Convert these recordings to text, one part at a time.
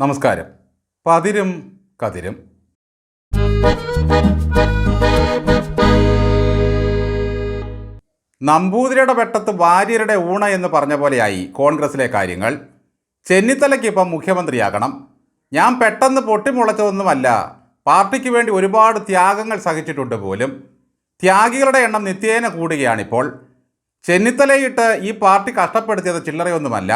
നമസ്കാരം. പതിരും കതിരും. നമ്പൂതിരിയുടെ വെട്ടത്ത് വാര്യരുടെ ഊണ എന്ന് പറഞ്ഞ പോലെയായി കോൺഗ്രസിലെ കാര്യങ്ങൾ. ചെന്നിത്തലയ്ക്ക് ഇപ്പം മുഖ്യമന്ത്രിയാകണം. ഞാൻ പെട്ടെന്ന് പൊട്ടിമുളച്ചതൊന്നുമല്ല, പാർട്ടിക്ക് വേണ്ടി ഒരുപാട് ത്യാഗങ്ങൾ സഹിച്ചിട്ടുണ്ട് പോലും. ത്യാഗികളുടെ എണ്ണം നിത്യേന കൂടുകയാണിപ്പോൾ. ചെന്നിത്തലയിട്ട് ഈ പാർട്ടി കഷ്ടപ്പെടുത്തിയത് ചില്ലറയൊന്നുമല്ല.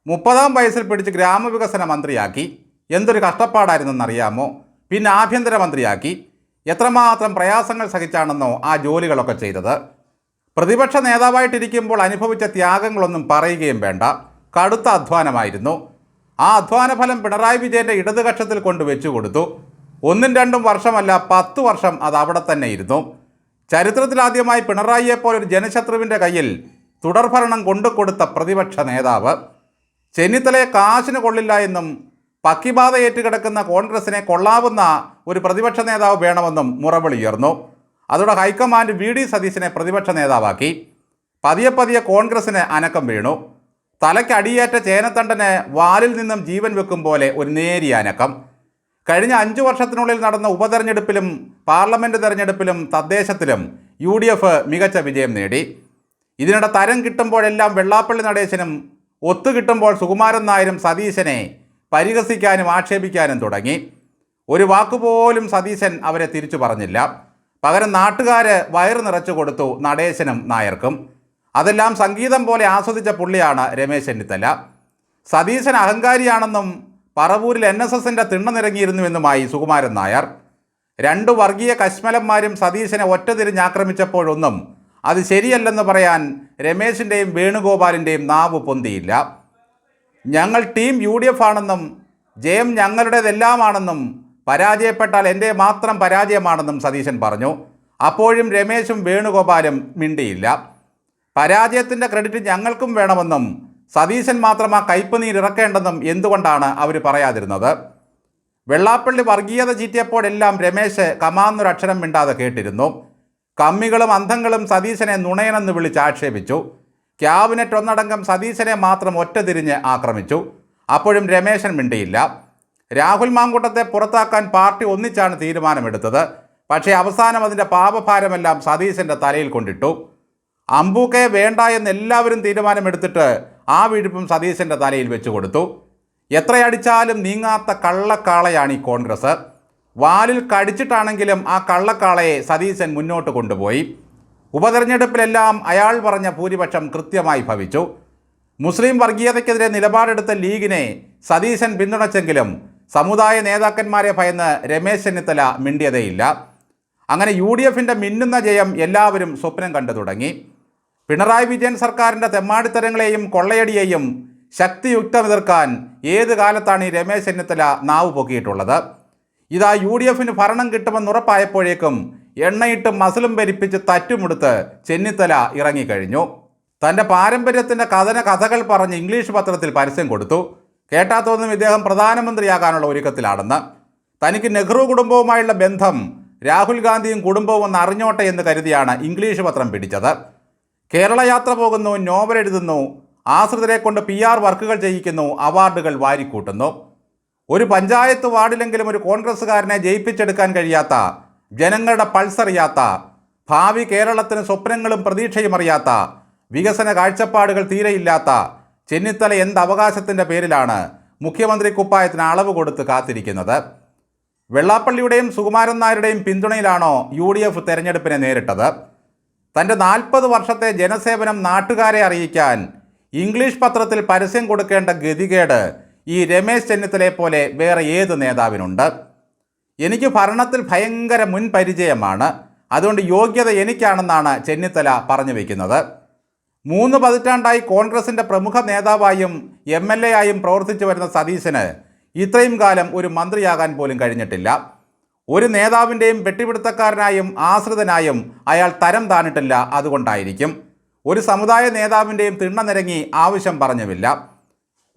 30-ാം വയസ്സിൽ പിടിച്ച് ഗ്രാമവികസന മന്ത്രിയാക്കി. എന്തൊരു കഷ്ടപ്പാടായിരുന്നെന്നറിയാമോ? പിന്നെ ആഭ്യന്തരമന്ത്രിയാക്കി. എത്രമാത്രം പ്രയാസങ്ങൾ സഹിച്ചാണെന്നോ ആ ജോലികളൊക്കെ ചെയ്തത്. പ്രതിപക്ഷ നേതാവായിട്ടിരിക്കുമ്പോൾ അനുഭവിച്ച ത്യാഗങ്ങളൊന്നും പറയുകയും വേണ്ട. കടുത്ത അധ്വാനമായിരുന്നു. ആ അധ്വാന ഫലം പിണറായി വിജയൻ്റെ ഇടതുകക്ഷത്തിൽ കൊണ്ട് വെച്ചു കൊടുത്തു. 1-2 വർഷമല്ല, 10 വർഷം അത് അവിടെ തന്നെ ഇരുന്നു. ചരിത്രത്തിലാദ്യമായി പിണറായിയെപ്പോലൊരു ജനശത്രുവിൻ്റെ കയ്യിൽ തുടർഭരണം കൊണ്ടുകൊടുത്ത പ്രതിപക്ഷ നേതാവ്. ചെന്നിത്തലയെ കാശിന് കൊള്ളില്ല എന്നും പക്കിബാധ ഏറ്റുകിടക്കുന്ന കോൺഗ്രസിനെ കൊള്ളാവുന്ന ഒരു പ്രതിപക്ഷ നേതാവ് വേണമെന്നും മുറവിളി ഉയർന്നു. അതോടെ ഹൈക്കമാൻഡ് വി ഡി സതീശനെ പ്രതിപക്ഷ നേതാവാക്കി. പതിയെ പതിയെ കോൺഗ്രസിന് അനക്കം വീണു. തലയ്ക്കടിയേറ്റ ചേനത്തണ്ടന് വാലിൽ നിന്നും ജീവൻ വെക്കും പോലെ ഒരു നേരിയ അനക്കം. കഴിഞ്ഞ 5 വർഷത്തിനുള്ളിൽ നടന്ന ഉപതെരഞ്ഞെടുപ്പിലും പാർലമെൻറ്റ് തെരഞ്ഞെടുപ്പിലും തദ്ദേശത്തിലും UDF മികച്ച വിജയം നേടി. ഇതിനിടെ തരം കിട്ടുമ്പോഴെല്ലാം വെള്ളാപ്പള്ളി നടേശനും ഒത്തുകിട്ടുമ്പോൾ സുകുമാരൻ നായരും സതീശനെ പരിഹസിക്കാനും ആക്ഷേപിക്കാനും തുടങ്ങി. ഒരു വാക്കുപോലും സതീശൻ അവരെ തിരിച്ചു പറഞ്ഞില്ല. പകരം നാട്ടുകാർ വയറ് നിറച്ചു കൊടുത്തു നടേശനും നായർക്കും. അതെല്ലാം സംഗീതം പോലെ ആസ്വദിച്ച പുള്ളിയാണ് രമേശ് ചെന്നിത്തല. സതീശൻ അഹങ്കാരിയാണെന്നും പറവൂരിൽ NSSൻ്റെ തിണ്ണനിറങ്ങിയിരുന്നുവെന്നുമായി സുകുമാരൻ നായർ. 2 വർഗീയ കശ്മലന്മാരും സതീശനെ ഒറ്റതിരിഞ്ഞാക്രമിച്ചപ്പോഴൊന്നും അത് ശരിയല്ലെന്ന് പറയാൻ രമേശിൻ്റെയും വേണുഗോപാലിൻ്റെയും നാവ് പൊന്തിയില്ല. ഞങ്ങൾ ടീം UDF ആണെന്നും ജയം ഞങ്ങളുടേതെല്ലാമാണെന്നും പരാജയപ്പെട്ടാൽ എൻ്റെ മാത്രം പരാജയമാണെന്നും സതീശൻ പറഞ്ഞു. അപ്പോഴും രമേശും വേണുഗോപാലും മിണ്ടിയില്ല. പരാജയത്തിൻ്റെ ക്രെഡിറ്റ് ഞങ്ങൾക്കും വേണമെന്നും സതീശൻ മാത്രം ആ കയ്പ് നീരിറക്കേണ്ടെന്നും എന്തുകൊണ്ടാണ് അവർ പറയാതിരുന്നത്? വെള്ളാപ്പള്ളി വർഗീയത ചീറ്റിയപ്പോഴെല്ലാം രമേശ് കമാന്നൊരക്ഷരം മിണ്ടാതെ കേട്ടിരുന്നു. കമ്മികളും അന്ധങ്ങളും സതീശനെ നുണയനെന്ന് വിളിച്ച് ആക്ഷേപിച്ചു. ക്യാബിനറ്റ് ഒന്നടങ്കം സതീശനെ മാത്രം ഒറ്റതിരിഞ്ഞ് ആക്രമിച്ചു. അപ്പോഴും രമേശൻ മിണ്ടിയില്ല. രാഹുൽ മാങ്കൂട്ടത്തെ പുറത്താക്കാൻ പാർട്ടി ഒന്നിച്ചാണ് തീരുമാനമെടുത്തത്. പക്ഷേ അവസാനം അതിൻ്റെ പാപഭാരമെല്ലാം സതീശൻ്റെ തലയിൽ കൊണ്ടിട്ടു. അമ്പൂക്കയെ വേണ്ട എന്ന് എല്ലാവരും തീരുമാനമെടുത്തിട്ട് ആ വിഴുപ്പും സതീശൻ്റെ തലയിൽ വെച്ചു കൊടുത്തു. എത്രയടിച്ചാലും നീങ്ങാത്ത കള്ളക്കാളയാണ് ഈ കോൺഗ്രസ്. വാലിൽ കടിച്ചിട്ടാണെങ്കിലും ആ കള്ളക്കാളയെ സതീശൻ മുന്നോട്ട് കൊണ്ടുപോയി. ഉപതെരഞ്ഞെടുപ്പിലെല്ലാം അയാൾ പറഞ്ഞ ഭൂരിപക്ഷം കൃത്യമായി ഭവിച്ചു. മുസ്ലിം വർഗീയതയ്ക്കെതിരെ നിലപാടെടുത്ത ലീഗിനെ സതീശൻ പിന്തുണച്ചെങ്കിലും സമുദായ നേതാക്കന്മാരെ ഭയന്ന് രമേശ് ചെന്നിത്തല മിണ്ടിയതേയില്ല. അങ്ങനെ UDFൻ്റെ മിന്നുന്ന ജയം എല്ലാവരും സ്വപ്നം കണ്ടു തുടങ്ങി. പിണറായി വിജയൻ സർക്കാരിൻ്റെ തെമ്മാടിത്തരങ്ങളെയും കൊള്ളയടിയെയും ശക്തിയുക്തം എതിർക്കാൻ ഏത് കാലത്താണ് ഈ രമേശ് ചെന്നിത്തല നാവ് പൊക്കിയിട്ടുള്ളത്? ഇതാ UDFന് ഭരണം കിട്ടുമെന്നുറപ്പായപ്പോഴേക്കും എണ്ണയിട്ട് മസിലും ഭരിപ്പിച്ച് തറ്റുമുടുത്ത് ചെന്നിത്തല ഇറങ്ങിക്കഴിഞ്ഞു. തൻ്റെ പാരമ്പര്യത്തിൻ്റെ കഥകൾ പറഞ്ഞ് ഇംഗ്ലീഷ് പത്രത്തിൽ പരസ്യം കൊടുത്തു. കേട്ടാത്തൊന്നും ഇദ്ദേഹം പ്രധാനമന്ത്രിയാകാനുള്ള ഒരുക്കത്തിലാണെന്ന്. തനിക്ക് നെഹ്റു കുടുംബവുമായുള്ള ബന്ധം രാഹുൽ ഗാന്ധിയും കുടുംബവും ഒന്ന് അറിഞ്ഞോട്ടെ എന്ന് കരുതിയാണ് ഇംഗ്ലീഷ് പത്രം പിടിച്ചത്. കേരള യാത്ര പോകുന്നു, നോവൽ എഴുതുന്നു, ആശ്രിതരെ കൊണ്ട് PR വർക്കുകൾ ചെയ്യിക്കുന്നു, അവാർഡുകൾ വാരിക്കൂട്ടുന്നു. ഒരു പഞ്ചായത്ത് വാർഡിലെങ്കിലും ഒരു കോൺഗ്രസ്സുകാരനെ ജയിപ്പിച്ചെടുക്കാൻ കഴിയാത്ത, ജനങ്ങളുടെ പൾസറിയാത്ത, ഭാവി കേരളത്തിന് സ്വപ്നങ്ങളും പ്രതീക്ഷയും അറിയാത്ത, വികസന കാഴ്ചപ്പാടുകൾ തീരെയില്ലാത്ത ചെന്നിത്തല എന്ത് അവകാശത്തിൻ്റെ പേരിലാണ് മുഖ്യമന്ത്രി കുപ്പായത്തിന് അളവ് കൊടുത്ത് കാത്തിരിക്കുന്നത്? വെള്ളാപ്പള്ളിയുടെയും സുകുമാരൻ നായരുടെയും പിന്തുണയിലാണോ UDF തെരഞ്ഞെടുപ്പിനെ നേരിട്ടത്? തൻ്റെ 40 വർഷത്തെ ജനസേവനം നാട്ടുകാരെ അറിയിക്കാൻ ഇംഗ്ലീഷ് പത്രത്തിൽ പരസ്യം കൊടുക്കേണ്ട ഗതികേട് ഈ രമേശ് ചെന്നിത്തലയെ പോലെ വേറെ ഏത് നേതാവിനുണ്ട്? എനിക്ക് ഭരണത്തിൽ ഭയങ്കര മുൻപരിചയമാണ്, അതുകൊണ്ട് യോഗ്യത എനിക്കാണെന്നാണ് ചെന്നിത്തല പറഞ്ഞു വയ്ക്കുന്നത്. 3 പതിറ്റാണ്ടായി കോൺഗ്രസിൻ്റെ പ്രമുഖ നേതാവായും MLA ആയും പ്രവർത്തിച്ചു വരുന്ന സതീശന് ഇത്രയും കാലം ഒരു മന്ത്രിയാകാൻ പോലും കഴിഞ്ഞിട്ടില്ല. ഒരു നേതാവിൻ്റെയും വെട്ടിപിടുത്തക്കാരനായും ആശ്രിതനായും അയാൾ തരം താണിട്ടില്ല. അതുകൊണ്ടായിരിക്കും ഒരു സമുദായ നേതാവിൻ്റെയും തിണ്ണനിരങ്ങി ആവശ്യം പറഞ്ഞുമില്ല.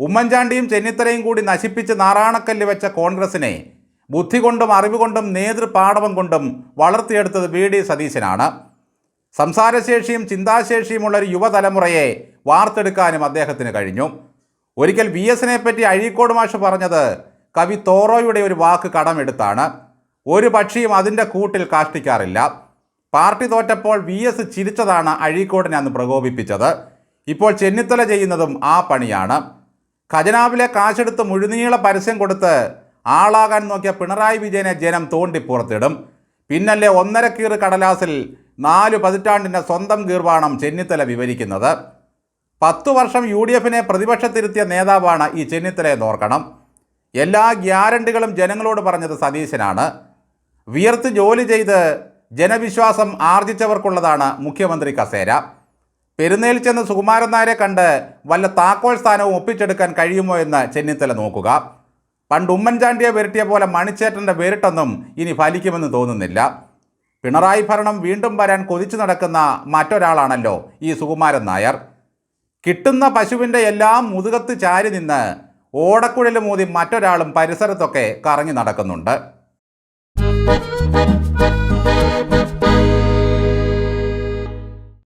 ഉമ്മൻചാണ്ടിയും ചെന്നിത്തലയും കൂടി നശിപ്പിച്ച് നാറാണക്കല്ല് വെച്ച കോൺഗ്രസിനെ ബുദ്ധി കൊണ്ടും അറിവുകൊണ്ടും നേതൃപാടവം കൊണ്ടും വളർത്തിയെടുത്തത് വി ഡി സതീശനാണ്. സംസാരശേഷിയും ചിന്താശേഷിയുമുള്ള ഒരു യുവതലമുറയെ വാർത്തെടുക്കാനും അദ്ദേഹത്തിന് കഴിഞ്ഞു. ഒരിക്കൽ VSനെ പറ്റി അഴീക്കോട് മാഷ് പറഞ്ഞത്, കവി തോറോയുടെ ഒരു വാക്ക് കടമെടുത്താണ്. ഒരു പക്ഷിയും അതിൻ്റെ കൂട്ടിൽ കാഷ്ടിക്കാറില്ല. പാർട്ടി തോറ്റപ്പോൾ VS ചിരിച്ചതാണ് അഴീക്കോടിനെ അന്ന് പ്രകോപിപ്പിച്ചത്. ഇപ്പോൾ ചെന്നിത്തല ചെയ്യുന്നതും ആ പണിയാണ്. ഖജനാവിലെ കാശെടുത്ത് മുഴുനീള പരസ്യം കൊടുത്ത് ആളാകാൻ നോക്കിയ പിണറായി വിജയനെ ജനം തോണ്ടി പുറത്തിടും. പിന്നല്ലേ 1.5 കീറ് കടലാസിൽ 4 പതിറ്റാണ്ടിൻ്റെ സ്വന്തം ഗീർവാണം ചെന്നിത്തല വിവരിക്കുന്നത്. 10 വർഷം UDFനെ പ്രതിപക്ഷത്തിരുത്തിയ നേതാവാണ് ഈ ചെന്നിത്തലയെ നോർക്കണം. എല്ലാ ഗ്യാരണ്ടികളും ജനങ്ങളോട് പറഞ്ഞത് സതീശനാണ്. വിയർത്ത് ജോലി ചെയ്ത് ജനവിശ്വാസം ആർജിച്ചവർക്കുള്ളതാണ് മുഖ്യമന്ത്രി കസേര. പെരുന്നേൽ ചെന്ന് സുകുമാരൻ നായരെ കണ്ട് വല്ല താക്കോൽ സ്ഥാനവും ഒപ്പിച്ചെടുക്കാൻ കഴിയുമോ എന്ന് ചെന്നിത്തല നോക്കുക. പണ്ട് ഉമ്മൻചാണ്ടിയെ വിരട്ടിയ പോലെ മണിച്ചേട്ടൻ്റെ വിരട്ടൊന്നും ഇനി ഫലിക്കുമെന്ന് തോന്നുന്നില്ല. പിണറായി ഭരണം വീണ്ടും വരാൻ കൊതിച്ചു നടക്കുന്ന മറ്റൊരാളാണല്ലോ ഈ സുകുമാരൻ നായർ. കിട്ടുന്ന പശുവിൻ്റെ എല്ലാം മുതുകത്ത് ചാരി നിന്ന് ഓടക്കുഴൽ മോതി മറ്റൊരാളും പരിസരത്തൊക്കെ കറങ്ങി നടക്കുന്നുണ്ട്.